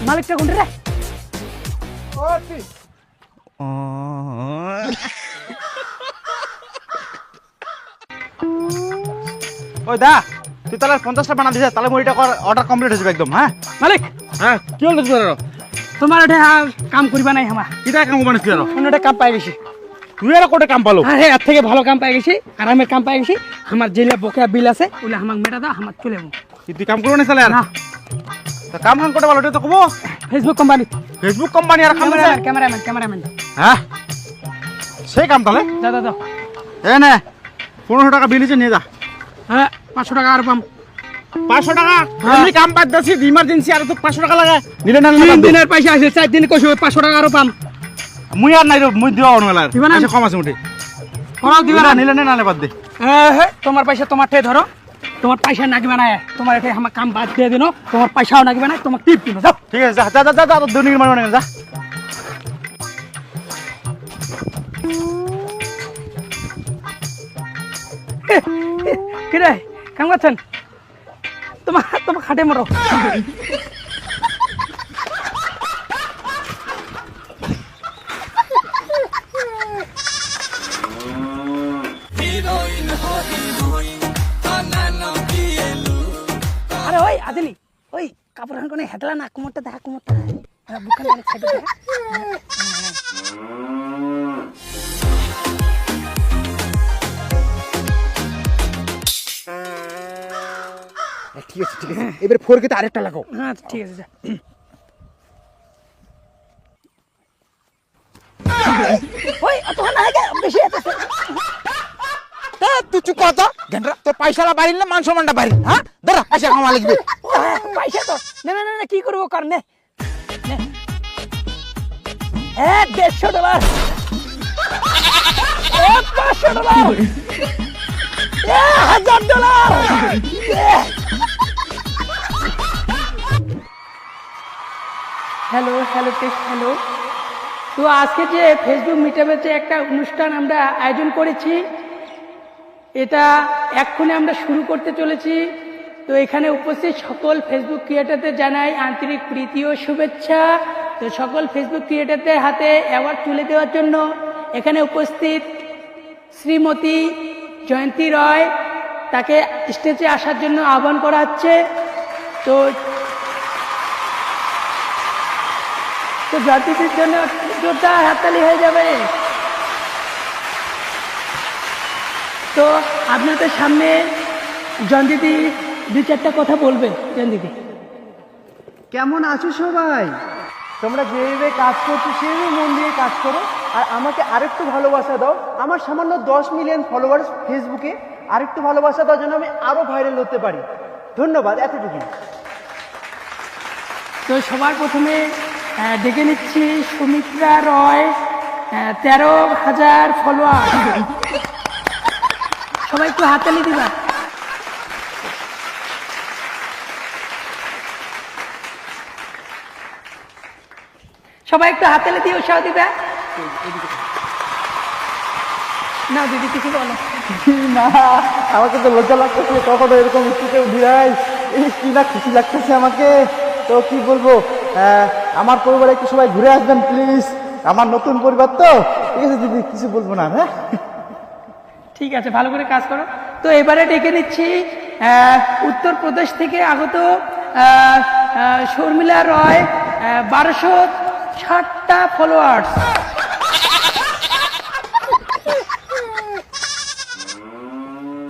মালিকটা কোনটা রে? ওই দা তুই তাহলে 50টা বানা দিছিস, তাহলে মুড়িটা অর্ডার কমপ্লিট হয়ে যাবে একদম। হ্যাঁ মালিক হ্যাঁ, কি হলো তোর? তোমার এটা কাম করিবা নাই আমার কিটা কাম বানিস তুই? অন্যটা কাম পাই গেছি। তুই আর কোটে কাম পালো? আরে এর থেকে ভালো কাম পাই গেছি, আরামের কাম পাই গেছি। আমার জেলে বকেয়া বিল আছে, ওগুলো আমাকে মেটা দাও, আমার চলে যাবো। তুই কাম করো না তাহলে? আর না, তা কাম কাম করতে পারলো এটা তো কবো। ফেসবুক কোম্পানি, ফেসবুক কোম্পানি আর কাম আছে? ক্যামেরাম্যান। হ্যাঁ সেই কাম তাহলে দাও এ নে 1500 টাকা বিল নিয়ে যা। হ্যাঁ 500 টাকা আর পাম। 500 টাকা? এমনি কাম বাদ দাসি ইমার্জেন্সি আর তো 500 টাকা লাগে। নিলে না 3 দিনের পয়সা আছে, 4 দিন কইছো 500 টাকা আরো পাম। মুই আর নাই রে, মুই দিও অনলাইন দিবা না? আচ্ছা কম আছে মুটি ওরাও দিবা না? নিলে না বাদ দে। হ্যাঁ তোমার পয়সা তোমার ঠে ধরো, তোমার পয়সা নাগবে না, তোমার এতে আমার কাম বাদ দিয়ে দিনো, তোমার পয়সাও নাগবে না, তোমার টিপ দিনো। যাও ঠিক আছে, যা যা যা যা দৈনিক মানে যা। কি রে কাম করছেন? তোমার খাটে মরো। আরে ওই আদিলি, ওই কাপড় কোনে হেতলা না, কুমোরটা দেখা, কুমোরটা বুকের মানে সাইডে দেখা। ঠিক আছে ঠিক আছে, এবারে 4K তে আরেকটা লাগাও। হ্যাঁ ঠিক আছে, যা। ওই অত না আগে বেশি আছে। তা তুই চুপ কর তো গেন্ডরা, তোর পয়সাটা বাড়িল না মান সম্মানটা বাড়িল? হ্যাঁ দাঁড়া, পয়সা কামা লাগবে। পয়সা তো না কি করবো কর নে। 150 dollar, 500 dollar, 1000 dollar. Hello test, hello. তো আজকে যে ফেসবুক মিটআপের যে একটা অনুষ্ঠান আমরা আয়োজন করেছি, এটা এক্ষুনি আমরা শুরু করতে চলেছি। তো এখানে উপস্থিত সকল ফেসবুক ক্রিয়েটরদের জানাই আন্তরিক প্রীতি ও শুভেচ্ছা। তো সকল ফেসবুক ক্রিয়েটরদের হাতে অ্যাওয়ার্ড তুলে দেওয়ার জন্য এখানে উপস্থিত শ্রীমতী জয়ন্তী রয়, তাকে স্টেজে আসার জন্য আহ্বান করা হচ্ছে। তো জয়ন্তীর জন্য জোরদার হাততালি হয়ে যাবে। তো আপনাদের সামনে জয়ন্তীদি 2-4টা কথা বলবে। জয়ন্তীদি কেমন আছো সবাই? তোমরা যেভাবে কাজ করছো সেভাবে মন দিয়ে কাজ করো, আর আমাকে আরেকটু ভালোবাসা দাও। আমার সামান্য 10 মিলিয়ন ফলোয়ার্স ফেসবুকে, আরেকটু ভালোবাসা দাও যেন আমি আরও ভাইরাল হতে পারি। ধন্যবাদ, এতটুকু। তো সবার প্রথমে ডেকে নিচ্ছি সুমিত্রা রয়, 13,000 ফলোয়ার। সবাই একটু হাততালি দিবা। সবাই একটু হাততালি দিয়ে উৎসাহ দিবা। না দিদি কিছু বলো না, আমাকে তো লজ্জা লাগতেছে, কখনো এরকম স্কুলে বিরাই কি না খুশি লাগতেছে আমাকে। তো কি বলবো, আমার পরিবারে একটু সবাই ঘুরে আসবেন প্লিজ, আমার নতুন পরিবার তো। ঠিক আছে দিদি, কিছু বলবো না। হ্যাঁ ঠিক আছে, ভালো করে কাজ করো। তো এবারে ডেকে নিচ্ছি উত্তরপ্রদেশ থেকে আগত শর্মিলা রয়, 1260টা ফলোয়ার্স।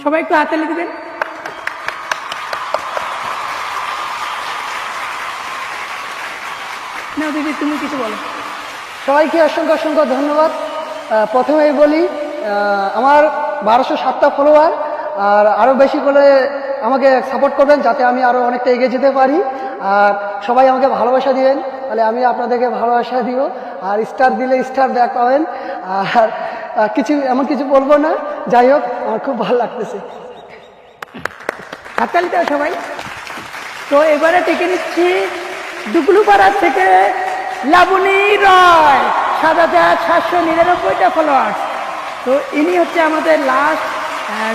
সবাই একটু হাততালি দিবেন। না দিদি তুমি কিছু বলো। সবাইকে অসংখ্য ধন্যবাদ। প্রথমেই বলি, আমার 1207টা ফলোয়ার, আর আরও বেশি করে আমাকে সাপোর্ট করবেন যাতে আমি আরও অনেকটা এগিয়ে যেতে পারি। আর সবাই আমাকে ভালোবাসা দিবেন, তাহলে আমি আপনাদেরকে ভালোবাসা দিব। আর স্টার দিলে স্টার ব্যাক পাবেন। আর এমন কিছু বলবো না। যাই হোক, আমার খুব ভালো লাগতেছে। হাততালি দাও সবাই। তো এবারে ডেকে নিচ্ছি ডুকলুপাড়ার থেকে লাবণী রয়, 7,799টা ফলোয়ার্স। তো ইনি হচ্ছে আমাদের লাস্ট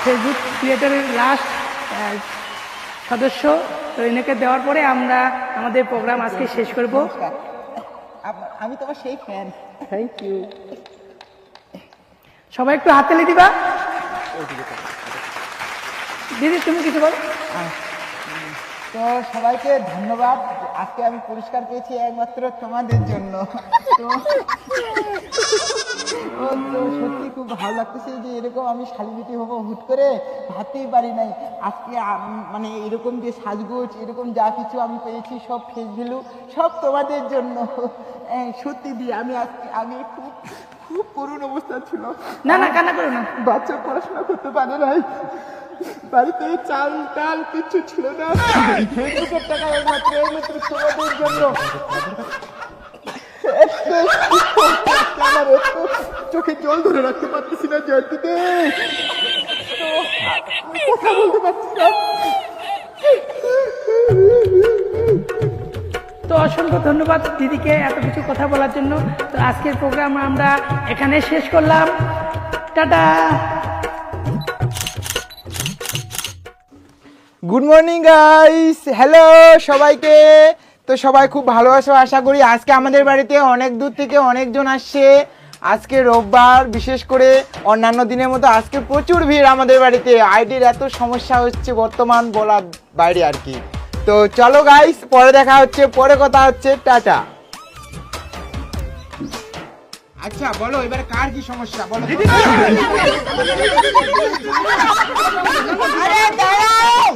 ফেসবুক ক্রিয়েটরের লাস্ট সদস্য। তো এনাকে দেওয়ার পরে আমরা আমাদের প্রোগ্রাম আজকে শেষ করব। আমি তোমার সেই ফ্যান। Thank you. সবাই একটু হাততালি দিবা। দিদি তুমি কিছু বলো। তো সবাইকে ধন্যবাদ। আজকে আমি পুরস্কার পেয়েছি একমাত্র তোমাদের জন্য। তো তো সত্যি খুব ভালো লাগতেছে যে এরকম আমি সেলিব্রিটি হবো হুট করে, ভাবতেই পারি নাই। আজকে মানে এরকম যে সাজগোজ এরকম যা কিছু আমি পেয়েছি সব ফেস ভ্যালু সব তোমাদের জন্য। সত্যি দিয়ে আমি খুব খুব করুণ অবস্থা ছিল। না না কান্না করো না। বাচ্চা পড়াশোনা করতে পারে নাই, বাড়িতে চাল ডাল কিছু ছিল না, ফেসবুকের টাকা একমাত্র তোমাদের জন্য। আমার একটু চোখে জল ধরে রাখতে পারতেছি না জয়ন্তীতে, কথা বলতে পারছি না। তো অসংখ্য ধন্যবাদ দিদিকে এত কিছু কথা বলার জন্য। তো আজকের প্রোগ্রাম আমরা এখানে শেষ করলাম। Tata. Good morning guys, hello সবাইকে। তো সবাই খুব ভালো আছো আশা করি। আজকে আমাদের বাড়িতে অনেক দূর থেকে অনেকজন আসছে। আজকে রোববার, বিশেষ করে অন্যান্য দিনের মতো আজকে প্রচুর ভিড় আমাদের বাড়িতে। আইডির এত সমস্যা হচ্ছে বর্তমান বলার বাইরে আর কি। তো চলো গাইস, পরে দেখা হচ্ছে, পরে কথা হচ্ছে, টাটা। আচ্ছা বলো এবার কার কি সমস্যা বলো। আরে দাঁড়াও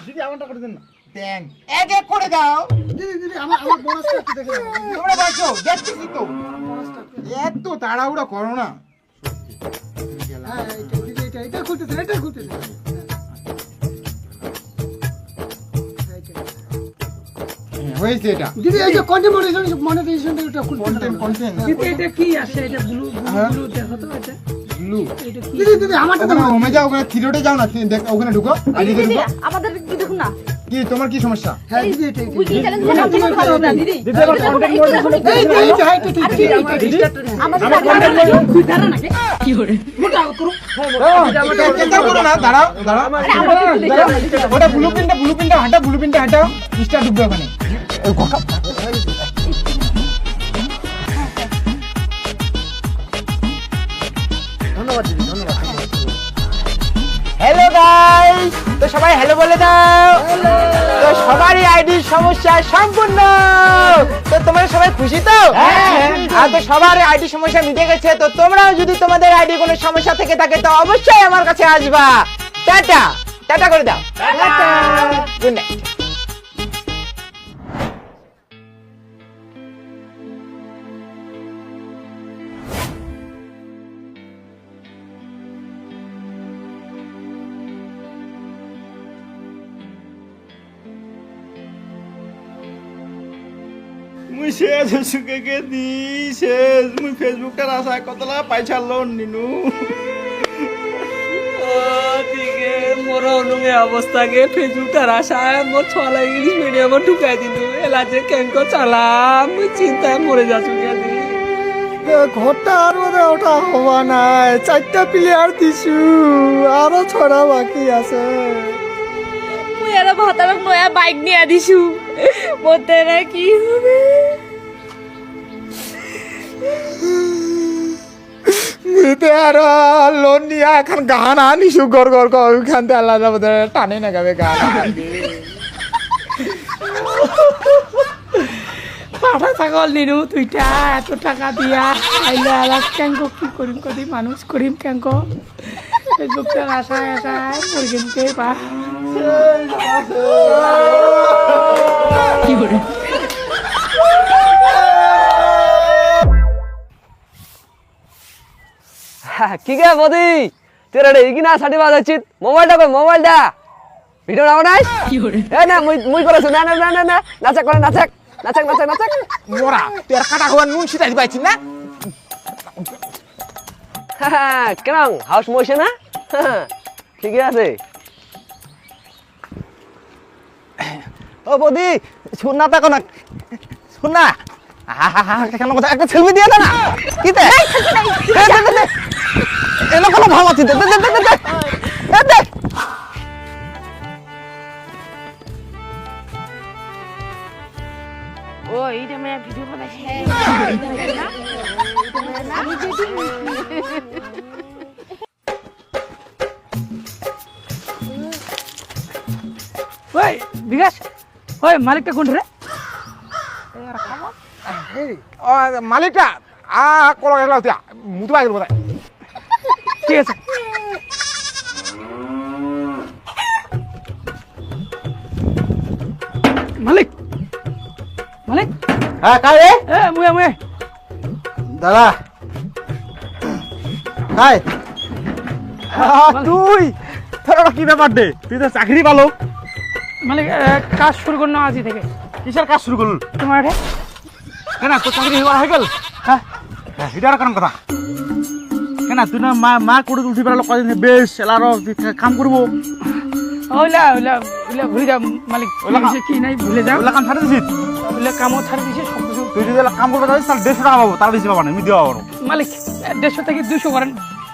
দিদি আমারটা করে দেন না। দেন এক এক করে দাও। দিদি আমার বোনাসটা একটু দেখে দাও। তোমরা দেখো দেখতেছি তো, এত তাড়াহুড়া করো না। হ্যাঁ এটা খুলতেছে, এটা খুলতেছে। হয়েছে এটা দিদি এই যে মনিটাইজেশনটা এটা খুলতে। কন্টেন্ট দিদি এটা কি আছে? এটা ব্লু ব্লু দেখো তো এটা। ব্লু। এটা কি? দিদি আমারটা ওখানে হোমে যাও, ওখানে থিরোটে যাও না, দেখ ওখানে ঢুকো, আইডিতে ঢুকো। আমাদের কি দেখুন না কি তোমার কি সমস্যা? হ্যাঁ দিদি এটা উইকিং চ্যালেঞ্জ বানাতে ভালো না দিদি দিদি আমার কন্টেন্ট মনিটাইজেশন আমাদের তুই দাঁড়া নাকি? কি করে? মোটা করো। এটা করো না, দাঁড়াও দাঁড়াও। ওটা ব্লুপ্রিন্টটা হাঁটাও, স্টার ঢুকবে ওখানে। হ্যালো গাইস, তো সবাই হ্যালো বলে দাও। তো সবারই আইডির সমস্যা সম্পূর্ণ। তো তোমরা সবাই খুশি তো? আর তো সবার আইডি সমস্যা মিটে গেছে। তো তোমরাও যদি তোমাদের আইডি কোনো সমস্যা থেকে থাকে তো অবশ্যই আমার কাছে আসবা। টাটা টাটা করে দাও। Good night. মুই শেষ সুখে গে দি শেষ মুই ফেসবুকটার আশা কতলা পয়সা লোন নিনু দিকে মোর অনুমে অবস্থাকে ফেসবুকটার আশায় মোর ছলা ইংলিশ মিডিয়ামে ঢুকাই দিল এলাজে কেঙ্ক চালাম মুই চিন্তায় মরে যাচ্ছি কেদি ঘরটা আর বোধ ওটা হওয়া নাই। 4টা প্লেয়ার দিছু, আরো 6টা বাকি আছে। মুই এরা ভাতারক নয়া বাইক নিয়ে দিছু মতে না কি হবে মুইতে আর লোন নিয়ে এখন গান আনিসু গর গর গর ওখান থেকে আল্লাহ টানে না গাবে গান। পাঠা ছাগল নিনু তুইটা এত টাকা দিয়া আইলে আলাস ক্যাঙ্ক কি করিম কদি মানুষ করিম ক্যাঙ্ক ফেসবুকটার আশায় আশায় পরিগণকে পা কি করে কি গে বদি তোরা রে ইগিনা সাটি বাজাচ্ছিস মোবাইলটা কই মোবাইলটা ভিডিও নাও নাই কি করে এ না মুই করেছ না না না না না নাচা করে নাচক নাচক নাচক নাচক মোরা তোর কাটা হওয়ার নুন ছিটাই পাইছিস না? কেন হাউস মইছে না ঠিকই আছে ও বৌদি শুন না তাকো না, শুন না কেন কথা একটা সেলফি দিয়ে দে না। কি দে এলো কোনো ভাব আছে, দে দে দে দে দে দে। ও এইটা মেয়ে ভিডিও বানাইছে আমি ওই বিকাশ ওই মালিকটা কোন রে? মালিকটা কলা গেল মুতু পাই গেল বোধ ঠিক আছে মালিক মালিক হ্যাঁ কাই রে এ মুয়ে মুয়ে দাদা কাই তুই তোর কি ব্যাপার দে তুই তো চাকরি পালো মালিক কাজ শুরু করলো আজই থেকে কিসের কাজ শুরু করল তোমার এটা কেন তোর চাকরি হয়ে গেল হ্যাঁ এটার কারণ কথা কেন তুই না মা করে উঠি পেলালো কদিন বেশ এলারও কাম করবো ওইলা ওইলা ওইলা ভুলে যাও মালিক ওইলা কি হয়েছে, কি নাই ভুলে যাও ওগুলা কাম ছাড়ে দিছিস ওইলা কামও ছাড়ে দিছে সব কিছু তুই যদি এলা কাম করতে যাচ্ছিস তাহলে 150 টাকা পাবো তার বেশি পাবো না আমি দেওয়া পারবো মালিক 150 থেকে 200 করেন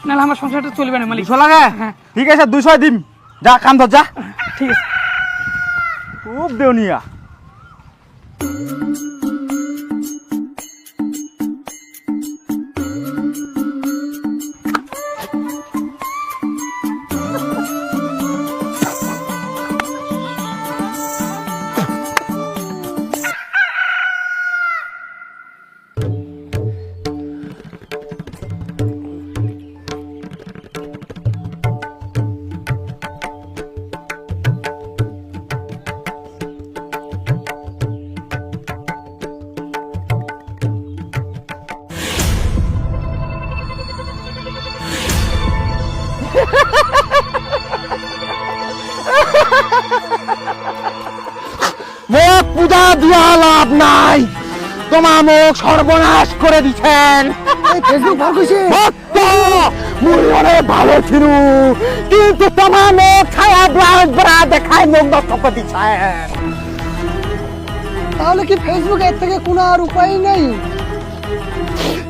নাহলে আমার সংসারটা চলবে না মালিক 200 লাগে হ্যাঁ। ঠিক আছে 200 দিম যা কাম ধর যা ঠিক আছে খুব দেউনিয়া মুখ পূজা দিয়া লাভ নাই তোমার মুখ সর্বনাশ করে দিচ্ছেন ফেসবুক ভাগ হয়েছে ভক্ত মুই অনেক ভালো ছিল কিন্তু তোমার মুখ ছায়া ব্লাউজ ব্রা দেখায় মুখ নষ্ট করে দিচ্ছেন তাহলে কি ফেসবুক এর থেকে কোনো আর উপায় নেই?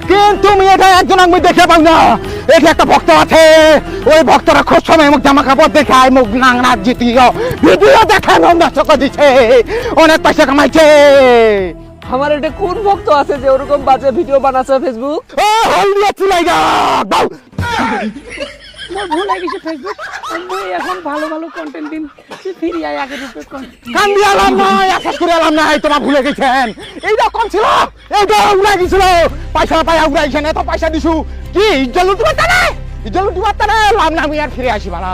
কিন্তু তুমি এটা একজন আমি দেখে পাই না এটি একটা ভক্ত আছে ওই ভক্তরা খুব সময় মুখ জামা কাপড় দেখায় মুখ নাংনা জিতিও ভিডিও দেখায় মুখ নষ্ট করে দিচ্ছে অনেক পয়সা কামাইছে আমার এটা কোন ভক্ত আছে যে ওরকম বাজে ভিডিও বানাচ্ছে ফেসবুক? ও হলদিয়া চুলাই গা দাও মোর ভুল হয়ে গেছে ফেসবুক আমি এখন ভালো ভালো কন্টেন্ট দিন ফিরি আই আগে রূপে কান্দি আলাম নাই আকাশ করে আলাম নাই তোমার ভুলে গেছেন এইটা কম ছিল এইটা উড়াই গেছিল পয়সা পাইয়া উড়াইছেন এত পয়সা দিছু কি ইজ্জত লুটি মারতে না ইজ্জত লুটি মারতে না লাভ না আমি আর ফিরে আসি ভালো